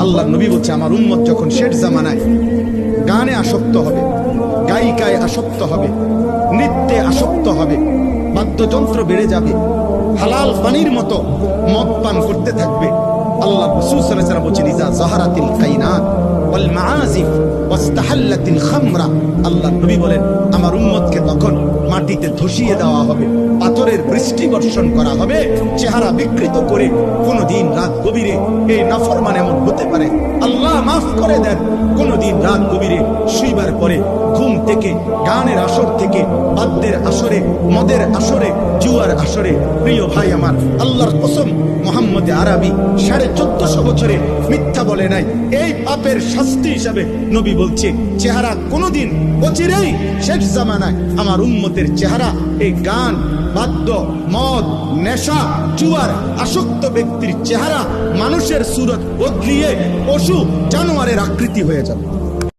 আল্লাহ নবী বলছে আমার উম্মত যখন শেষ জামানায় গানে আসক্ত হবে, গায়িকায় আসক্ত হবে, নৃত্যে আসক্ত হবে, বাদ্যযন্ত্র বেড়ে যাবে, হালাল পানির মতো মদ পান করতে থাকবে। আল্লাহ রাসূল সাল্লাল্লাহু আলাইহি ওয়াসাল্লাম বলেছেন ইজা যাহারাতিল কায়নাত ওয়াল মাআজিফ ওয়াস্তাহাল্লাতিল খামরা, আল্লাহ নবী বলেন আমার উম্মতকে তখন মাটিতে ধসিয়ে দেওয়া হবে, পাথরের বৃষ্টি বর্ষণ করা হবে, চেহারা বিকৃত করে। কোনদিন রাত গভীরে এই নাফরমান এমন হতে পারে, আল্লাহ মাফ করে দেন, কোনদিন রাত গভীরে শুইবার পরে ঘুম থেকে, গানের আসর থেকে, বাদ্যের আসরে, মদের আসরে, জুয়ার আসরে। প্রিয় ভাই আমার, আল্লাহর কসম মুহাম্মদ আরবি 1450 বছরে মিথ্যা বলে নাই। এই পাপের শাস্তি হিসাবে নবী বলছে চেহারা কোনদিন অচিরেই শেষ জামানায় আমার উম্মতের চেহারা এই গান, বাদ্য, মদ, নেশা, জুয়ার আসক্ত ব্যক্তির চেহারা মানুষের সুরত বদলিয়ে পশু জানোয়ারের আকৃতি হয়ে যাবে।